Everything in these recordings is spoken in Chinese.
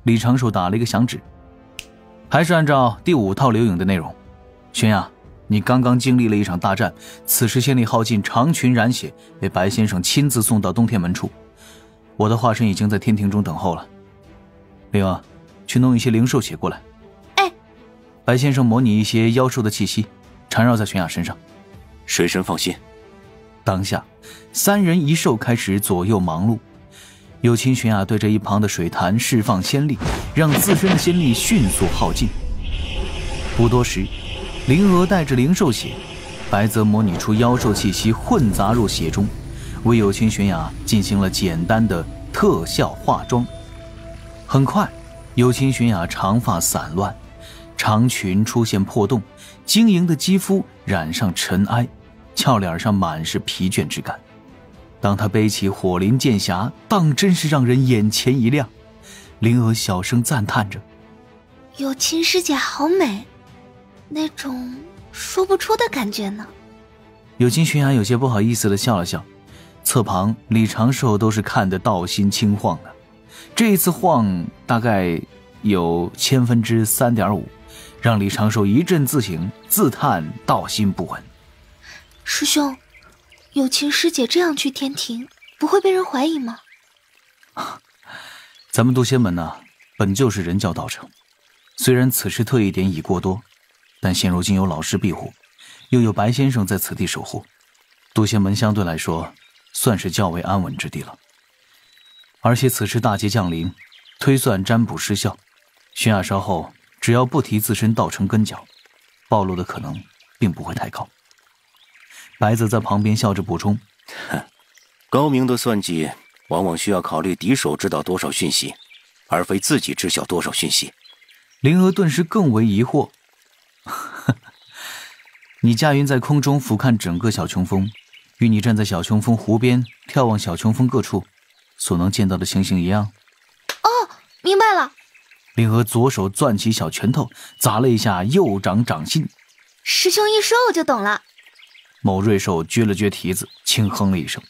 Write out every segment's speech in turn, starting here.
李长寿打了一个响指，还是按照第5套留影的内容。玄雅，你刚刚经历了一场大战，此时仙力耗尽，长裙染血，被白先生亲自送到东天门处。我的化身已经在天庭中等候了。灵儿，去弄一些灵兽血过来。哎，白先生模拟一些妖兽的气息，缠绕在玄雅身上。水神放心。当下3人1兽开始左右忙碌。有情玄雅对着一旁的水潭释放仙力，让自身的仙力迅速耗尽。不多时，灵娥带着灵兽血，白泽模拟出妖兽气息混杂入血中，为有情玄雅进行了简单的特效化妆。很快，有情玄雅长发散乱，长裙出现破洞，晶莹的肌肤染上尘埃，俏脸上满是疲倦之感。当他背起火鳞剑匣，当真是让人眼前一亮。灵娥小声赞叹着：“有情师姐好美，那种说不出的感觉呢。”有情玄雅有些不好意思地笑了笑，侧旁李长寿都是看得道心轻晃的。这一次晃大概有3/1000，让李长寿一阵自省，自叹道心不稳。师兄，有情师姐这样去天庭，不会被人怀疑吗？咱们渡仙门呢，本就是人教道场，虽然此时特异点已过多，但现如今有老师庇护，又有白先生在此地守护，渡仙门相对来说算是较为安稳之地了。而且此时大劫降临，推算占卜失效，玄雅稍后只要不提自身道成根脚，暴露的可能并不会太高。白泽在旁边笑着补充：“高明的算计往往需要考虑敌手知道多少讯息，而非自己知晓多少讯息。”灵娥顿时更为疑惑：“你驾云在空中俯瞰整个小琼峰，与你站在小琼峰湖边眺望小琼峰各处所能见到的情形一样？”“哦，明白了。”灵娥左手攥起小拳头，砸了一下右掌掌心。“师兄一说我就懂了。”某瑞兽撅了撅蹄子，轻哼了一声，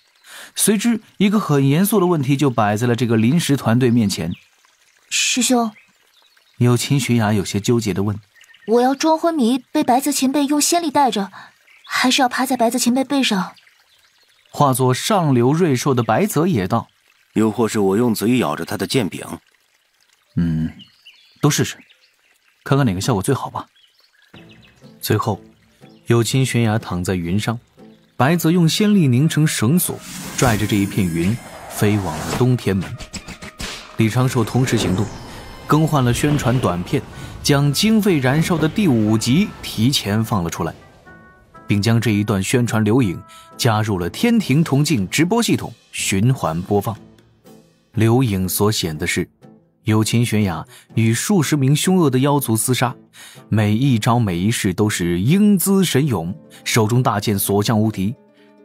随之一个很严肃的问题就摆在了这个临时团队面前。“师兄。”有情玄雅有些纠结地问：“我要装昏迷，被白泽前辈用仙力带着，还是要趴在白泽前辈背上？”化作上流瑞兽的白泽也道：“又或是我用嘴咬着他的剑柄？”“都试试，看看哪个效果最好吧。”随后有情悬崖躺在云上，白泽用仙力凝成绳索，拽着这一片云飞往了东天门。李长寿同时行动，更换了宣传短片，将经费燃烧的第5集提前放了出来，并将这一段宣传留影加入了天庭同镜直播系统循环播放。留影所显的是有情悬崖与数十名凶恶的妖族厮杀，每一招每一式都是英姿神勇，手中大剑所向无敌，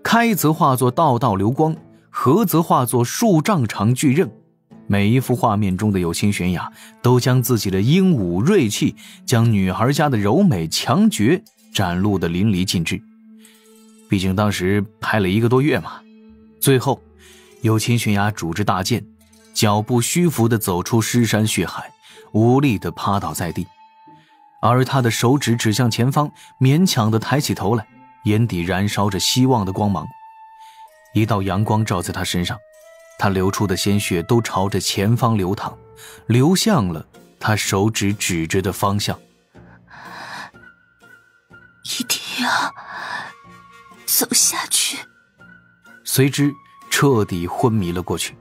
开则化作道道流光，合则化作数丈长巨刃。每一幅画面中的有情悬崖都将自己的英武锐气，将女孩家的柔美强绝展露得淋漓尽致。毕竟当时拍了1个多月嘛。最后有情悬崖拄着大剑，脚步虚浮地走出尸山血海，无力地趴倒在地，而他的手指指向前方，勉强地抬起头来，眼底燃烧着希望的光芒。一道阳光照在他身上，他流出的鲜血都朝着前方流淌，流向了他手指指着的方向。一定要走下去。随之彻底昏迷了过去。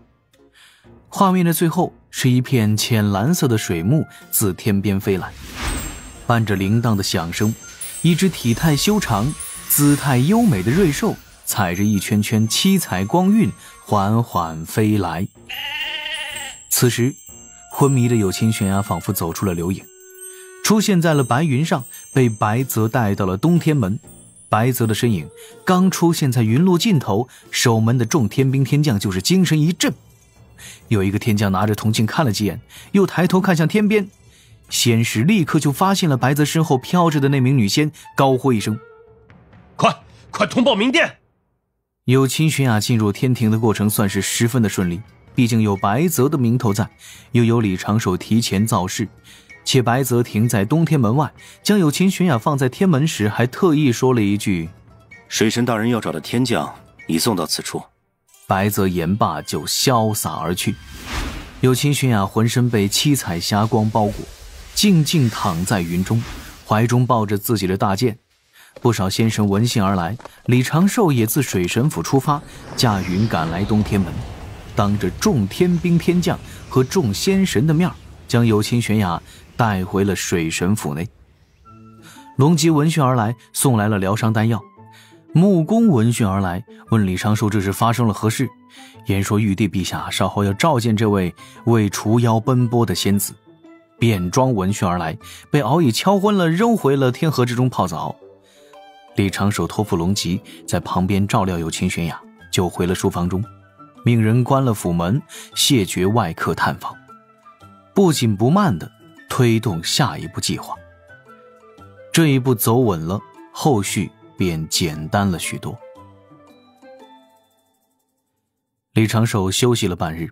画面的最后是一片浅蓝色的水幕自天边飞来，伴着铃铛的响声，一只体态修长姿态优美的瑞兽踩着一圈圈七彩光晕缓缓飞来。此时昏迷的有情悬崖仿佛走出了流影，出现在了白云上，被白泽带到了东天门。白泽的身影刚出现在云路尽头，守门的众天兵天将就是精神一震。有一个天将拿着铜镜看了几眼，又抬头看向天边，仙师立刻就发现了白泽身后飘着的那名女仙，高呼一声：快通报明殿！有情悬崖进入天庭的过程算是十分的顺利，毕竟有白泽的名头在，又有李长寿提前造势，且白泽停在东天门外，将有秦玄雅放在天门时，还特意说了一句：水神大人要找的天将已送到此处。白泽言罢就潇洒而去。有秦玄雅浑身被七彩霞光包裹，静静躺在云中，怀中抱着自己的大剑。不少仙神闻讯而来，李长寿也自水神府出发，驾云赶来东天门，当着众天兵天将和众仙神的面，将有秦玄雅带回了水神府内。龙吉闻讯而来，送来了疗伤丹药。木工闻讯而来，问李长寿这是发生了何事，言说玉帝陛下稍后要召见这位为除妖奔波的仙子。便装闻讯而来，被敖乙敲昏了，扔回了天河之中泡澡。李长寿托付龙吉在旁边照料有秦玄雅，就回了书房中，命人关了府门，谢绝外客探访，不紧不慢地推动下一步计划。这一步走稳了，后续便简单了许多。李长寿休息了半日，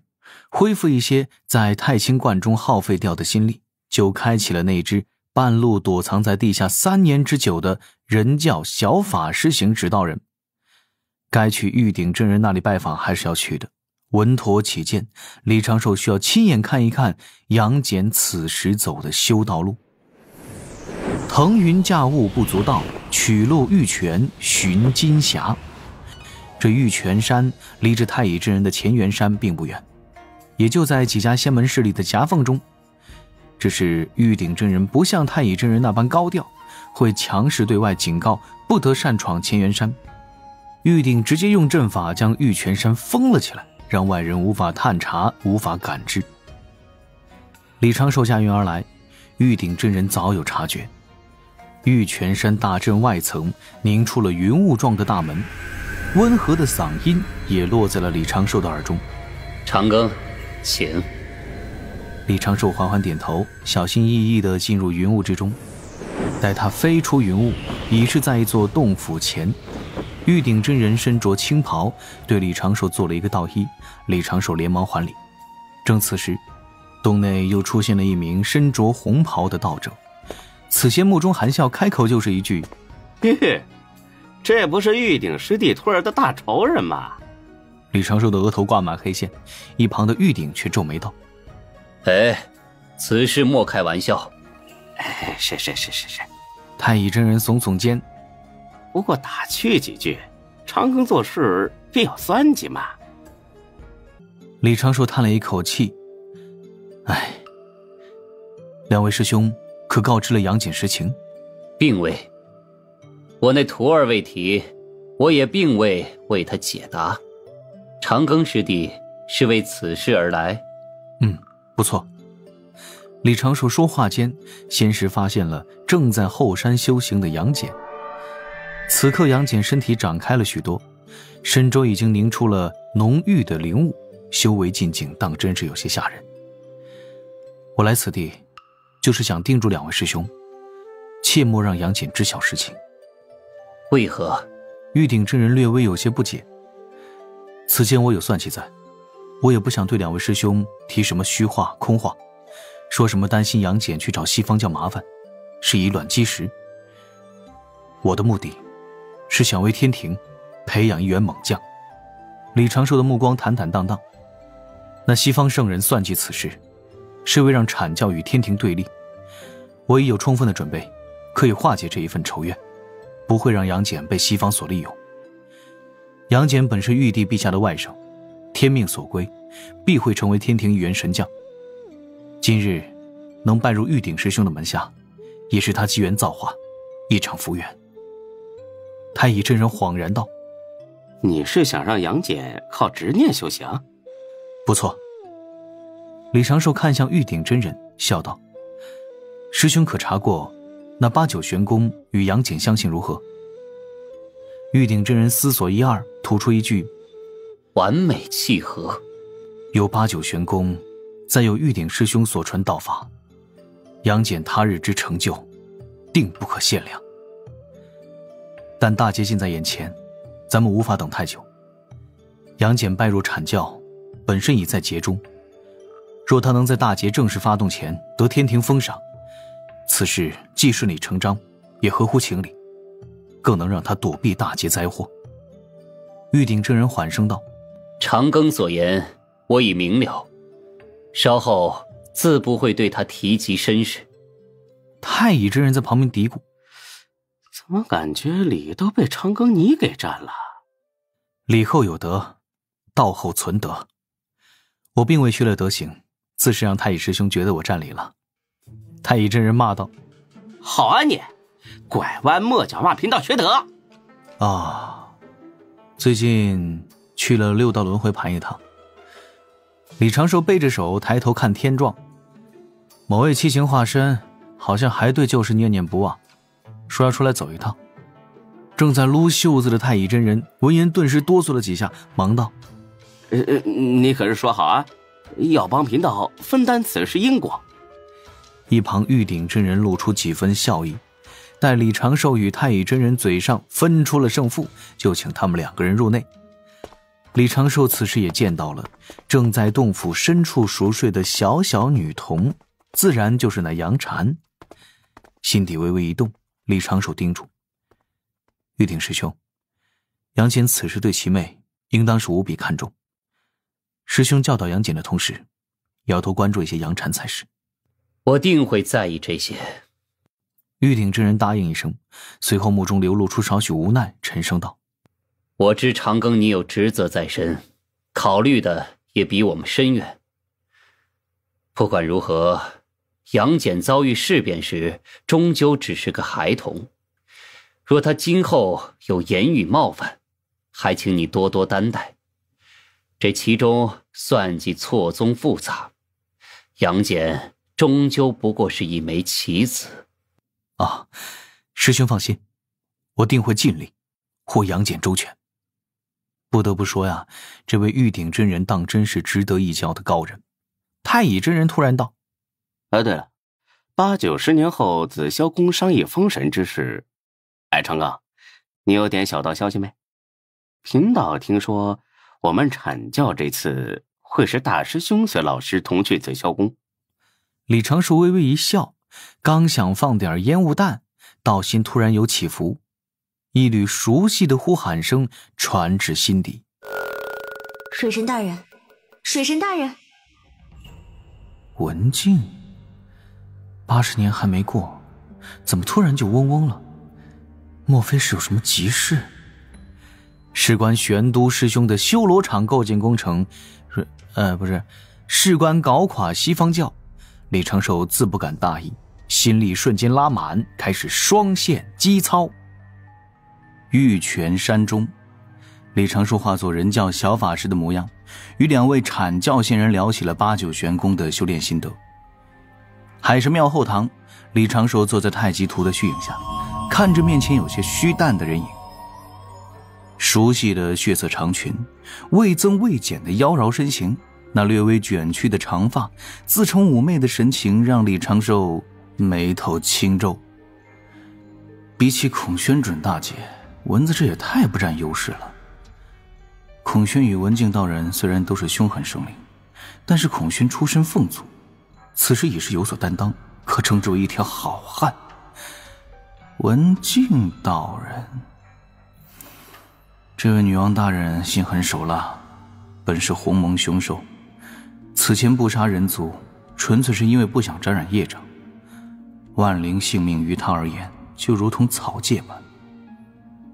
恢复一些在太清观中耗费掉的心力，就开启了那支半路躲藏在地下3年之久的人教小法师行指导人。该去玉鼎真人那里拜访还是要去的，稳妥起见，李长寿需要亲眼看一看杨戬此时走的修道路。腾云驾雾不足道，取路玉泉寻金匣。这玉泉山离着太乙真人的乾元山并不远，也就在几家仙门势力的夹缝中。只是玉鼎真人不像太乙真人那般高调，会强势对外警告不得擅闯乾元山。玉鼎直接用阵法将玉泉山封了起来，让外人无法探查，无法感知。李长寿驾云而来，玉鼎真人早有察觉。玉泉山大阵外层凝出了云雾状的大门，温和的嗓音也落在了李长寿的耳中。长庚，请。李长寿缓缓点头，小心翼翼地进入云雾之中。待他飞出云雾，已是在一座洞府前。玉鼎真人身着青袍，对李长寿做了一个道揖，李长寿连忙还礼。正此时，洞内又出现了一名身着红袍的道者。此仙目中含笑，开口就是一句：嘿嘿，这不是玉鼎师弟徒儿的大仇人吗？李长寿的额头挂满黑线，一旁的玉鼎却皱眉道：哎，此事莫开玩笑。哎，是。太乙真人耸耸肩，不过打趣几句，长庚做事必有算计嘛。李长寿叹了一口气，哎，两位师兄可告知了杨戬实情？并未。我那徒儿未提，我也并未为他解答。长庚师弟是为此事而来。不错。李长寿说话间，先是发现了正在后山修行的杨戬。此刻杨戬身体长开了许多，身周已经凝出了浓郁的灵雾，修为进境，当真是有些吓人。我来此地就是想叮嘱两位师兄，切莫让杨戬知晓实情。为何？玉鼎真人略微有些不解。此间我有算计在，我也不想对两位师兄提什么虚话空话，说什么担心杨戬去找西方叫麻烦，是以卵击石。我的目的是想为天庭培养一员猛将。李长寿的目光坦坦荡荡，那西方圣人算计此事，是为让阐教与天庭对立。我已有充分的准备，可以化解这一份仇怨，不会让杨戬被西方所利用。杨戬本是玉帝陛下的外甥，天命所归，必会成为天庭一员神将。今日能拜入玉鼎师兄的门下，也是他机缘造化，一场福缘。太乙真人恍然道：你是想让杨戬靠执念修行？不错。李长寿看向玉鼎真人，笑道：师兄可查过那8九玄功与杨戬相性如何？玉鼎真人思索一二，吐出一句：完美契合。有8九玄功，再有玉鼎师兄所传道法，杨戬他日之成就定不可限量。但大劫近在眼前，咱们无法等太久。杨戬拜入阐教，本身已在劫中，若他能在大劫正式发动前得天庭封赏，此事既顺理成章，也合乎情理，更能让他躲避大劫灾祸。玉鼎真人缓声道：长庚所言我已明了，稍后自不会对他提及身世。太乙真人在旁边嘀咕：怎么感觉理都被长庚你给占了？理后有德，道后存德。我并未学了德行，自是让太乙师兄觉得我占理了。太乙真人骂道：好啊你，拐弯抹角骂贫道缺德啊！最近去了六道轮回盘一趟。李长寿背着手抬头看天状，某位七情化身好像还对旧事念念不忘，说要出来走一趟。正在撸袖子的太乙真人闻言顿时哆嗦了几下，忙道：你可是说好啊，要帮贫道分担此事因果。一旁玉鼎真人露出几分笑意，待李长寿与太乙真人嘴上分出了胜负，就请他们两个人入内。李长寿此时也见到了正在洞府深处熟睡的小小女童，自然就是那杨禅。心底微微一动，李长寿叮嘱：玉鼎师兄，杨戬此时对其妹应当是无比看重，师兄教导杨戬的同时，也要多关注一些杨禅才是。我定会在意这些。玉鼎真人答应一声，随后目中流露出少许无奈，沉声道：我知长庚你有职责在身，考虑的也比我们深远。不管如何，杨戬遭遇事变时终究只是个孩童，若他今后有言语冒犯，还请你多多担待。这其中算计错综复杂，杨戬终究不过是一枚棋子。啊，师兄放心，我定会尽力护杨戬周全。不得不说呀，这位玉鼎真人当真是值得一教的高人。太乙真人突然道：对了，8、9、10年后紫霄宫商议封神之事，长庚，你有点小道消息没？贫道听说我们阐教这次会是大师兄随老师同去紫霄宫。李长寿微微一笑，刚想放点烟雾弹，道心突然有起伏，一缕熟悉的呼喊声传至心底：水神大人，水神大人！文静，80年还没过，怎么突然就嗡嗡了？莫非是有什么急事？事关玄都师兄的修罗场构建工程，事关搞垮西方教，李长寿自不敢大意，心力瞬间拉满，开始双线击操。玉泉山中，李长寿化作人教小法师的模样，与2位阐教仙人聊起了8、9玄功的修炼心得。海神庙后堂，李长寿坐在太极图的虚影下，看着面前有些虚淡的人影。熟悉的血色长裙，未增未减的妖娆身形，那略微卷曲的长发，自称妩媚的神情，让李长寿眉头轻皱。比起孔宣准大姐，蚊子这也太不占优势了。孔宣与文静道人虽然都是凶狠生灵，但是孔宣出身凤族，此时已是有所担当，可称之为一条好汉。文静道人，这位女王大人心狠手辣，本是鸿蒙凶兽，此前不杀人族，纯粹是因为不想沾染业障。万灵性命于他而言，就如同草芥般。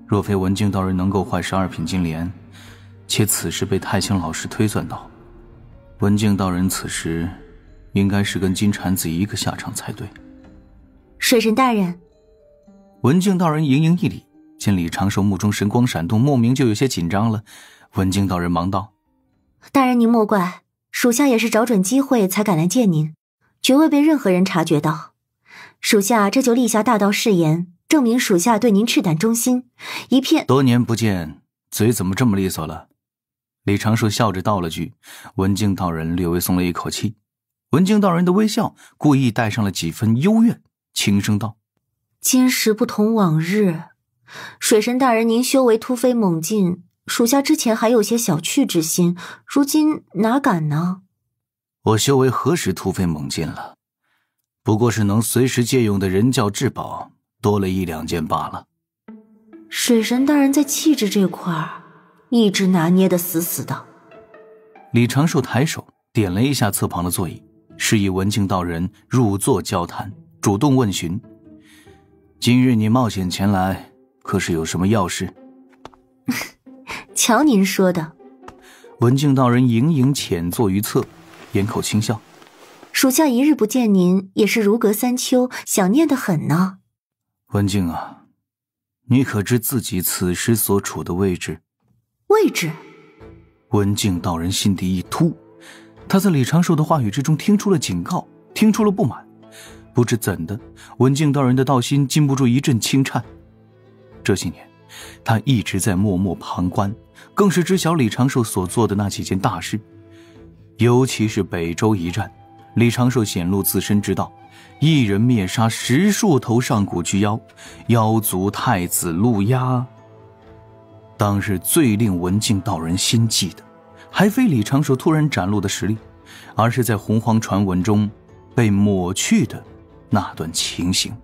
若非文静道人能够坏12品金莲，且此时被太清老师推算到，文静道人此时应该是跟金蝉子一个下场才对。水神大人，文静道人盈盈一礼，见李长寿目中神光闪动，莫名就有些紧张了。文静道人忙道：大人您莫怪，属下也是找准机会才赶来见您，绝未被任何人察觉到。属下这就立下大道誓言，证明属下对您赤胆忠心，一片。多年不见，嘴怎么这么利索了？李长寿笑着道了句，文静道人略微松了一口气。文静道人的微笑故意带上了几分幽怨，轻声道：今时不同往日，水神大人您修为突飞猛进，属下之前还有些小觑之心，如今哪敢呢？我修为何时突飞猛进了？不过是能随时借用的人教至宝多了1-2件罢了。水神大人在气质这块一直拿捏得死死的。李长寿抬手点了一下侧旁的座椅，示意文静道人入座交谈，主动问询：今日你冒险前来，可是有什么要事？瞧您说的。文静道人盈盈浅坐于侧，掩口轻笑：属下一日不见您，也是如隔三秋，想念得很呢。文静啊，你可知自己此时所处的位置？位置？文静道人心底一突，他在李长寿的话语之中听出了警告，听出了不满。不知怎的，文静道人的道心禁不住一阵轻颤。这些年他一直在默默旁观，更是知晓李长寿所做的那几件大事。尤其是北周一战，李长寿显露自身之道，一人灭杀10数头上古巨妖，妖族太子陆压。当日最令文静道人心悸的，还非李长寿突然展露的实力，而是在洪荒传闻中被抹去的那段情形。